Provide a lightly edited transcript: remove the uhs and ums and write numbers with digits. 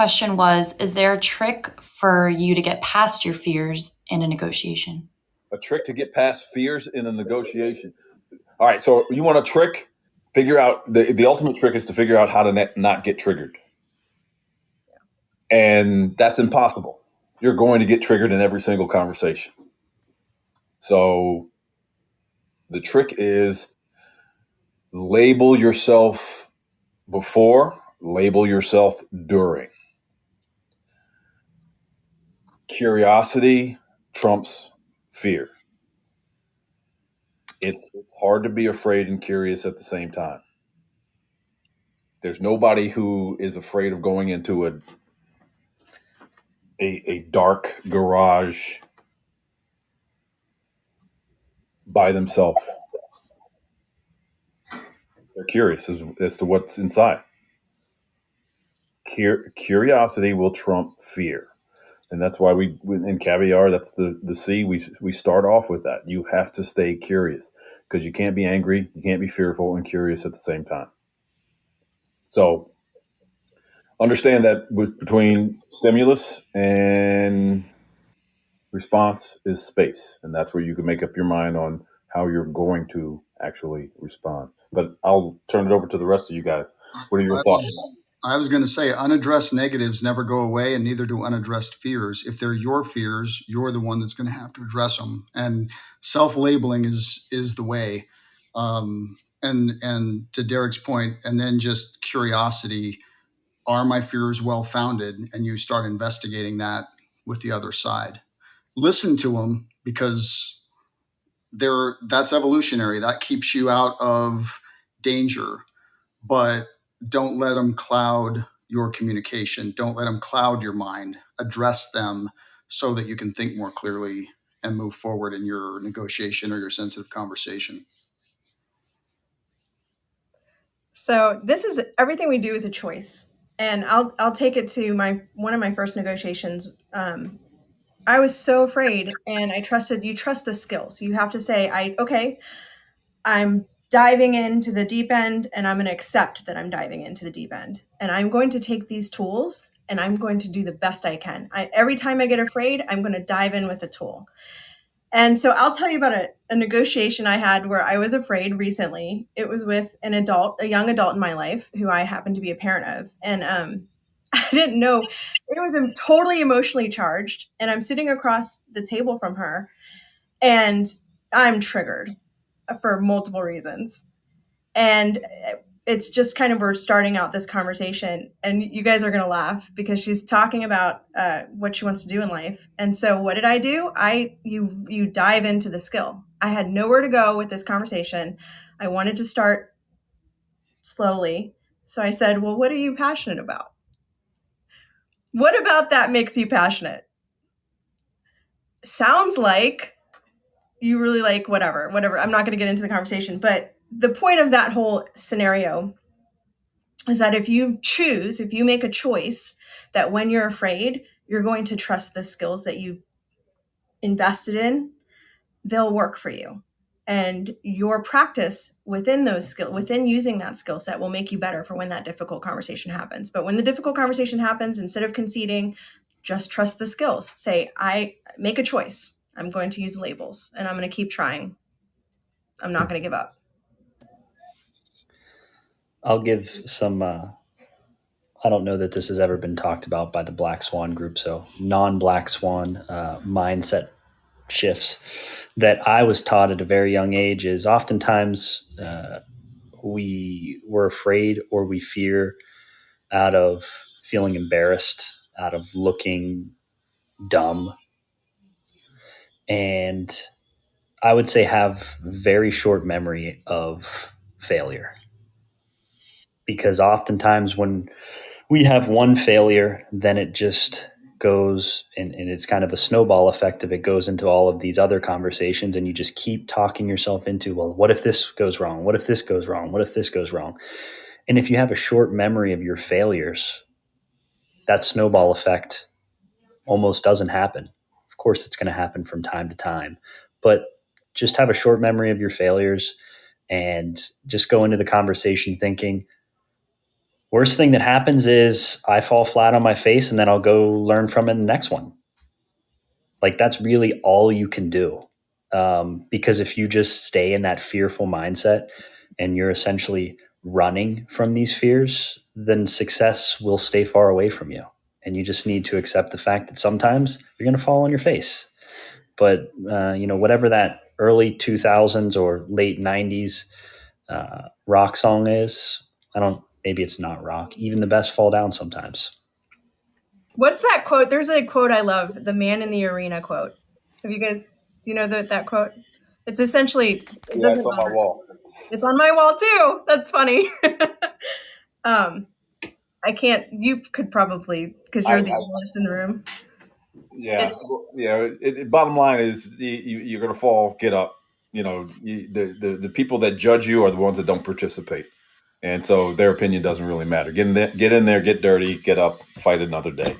Question was, is there a trick for you to get past your fears in a negotiation? A trick to get past fears in a negotiation. All right, so you want a trick? Figure out the ultimate trick is to figure out how to not get triggered. And that's impossible. You're going to get triggered in every single conversation. So the trick is label yourself before, label yourself during. Curiosity trumps fear. It's hard to be afraid and curious at the same time. There's nobody who is afraid of going into a dark garage by themselves. They're curious as to what's inside. Curiosity will trump fear. And that's why we in caviar, that's the C. We start off with that. You have to stay curious because you can't be angry, you can't be fearful and curious at the same time. So understand that between stimulus and response is space, and that's where you can make up your mind on how you're going to actually respond. But I'll turn it over to the rest of you guys. What are your thoughts? I was going to say unaddressed negatives never go away, and neither do unaddressed fears. If they're your fears, you're the one that's going to have to address them. And self-labeling is the way. And to Derek's point, and then just curiosity: are my fears well founded? And you start investigating that with the other side. Listen to them because that's evolutionary. That keeps you out of danger, but don't let them cloud your communication. Don't let them cloud your mind. Address them so that you can think more clearly and move forward in your negotiation or your sensitive conversation. So this is everything we do is a choice. And I'll take it to one of my first negotiations. I was so afraid, and you trust the skills. You have to say, I'm diving into the deep end, and I'm going to accept that I'm diving into the deep end. And I'm going to take these tools and I'm going to do the best I can. Every time I get afraid, I'm going to dive in with a tool. And so I'll tell you about a negotiation I had where I was afraid recently. It was with a young adult in my life who I happen to be a parent of. And I didn't know it was totally emotionally charged. And I'm sitting across the table from her and I'm triggered for multiple reasons. And it's just kind of, we're starting out this conversation and you guys are going to laugh because she's talking about what she wants to do in life. And so what did I do? You dive into the skill. I had nowhere to go with this conversation. I wanted to start slowly. So I said, well, what are you passionate about? What about that makes you passionate? Sounds like you really like whatever. I'm not going to get into the conversation, but the point of that whole scenario is that if you make a choice that when you're afraid, you're going to trust the skills that you've invested in, they'll work for you. And your practice within using that skill set will make you better for when that difficult conversation happens. But when the difficult conversation happens, instead of conceding, just trust the skills. Say, I make a choice. I'm going to use labels and I'm going to keep trying. I'm not going to give up. I'll give some, I don't know that this has ever been talked about by the Black Swan group. So non-Black Swan mindset shifts that I was taught at a very young age is oftentimes we were afraid or we fear out of feeling embarrassed, out of looking dumb. And I would say have very short memory of failure. Because oftentimes when we have one failure, then it just goes and it's kind of a snowball effect of it goes into all of these other conversations and you just keep talking yourself into, well, what if this goes wrong? What if this goes wrong? What if this goes wrong? And if you have a short memory of your failures, that snowball effect almost doesn't happen. Of course, it's going to happen from time to time, but just have a short memory of your failures and just go into the conversation thinking, Worst thing that happens is I fall flat on my face and then I'll go learn from it in the next one. Like that's really all you can do. Because if you just stay in that fearful mindset and you're essentially running from these fears, then success will stay far away from you. And you just need to accept the fact that sometimes you're going to fall on your face. But, whatever that early 2000s or late 90s rock song is, maybe it's not rock. Even the best fall down sometimes. What's that quote? There's a quote I love, the man in the arena quote. Do you know that quote? It's essentially, it's on my wall. It's on my wall too. That's funny. I can't, you could probably, because you're the oldest in the room. Yeah. Bottom line is you're going to fall, get up. The people that judge you are the ones that don't participate. And so their opinion doesn't really matter. Get in there, get dirty, get up, fight another day.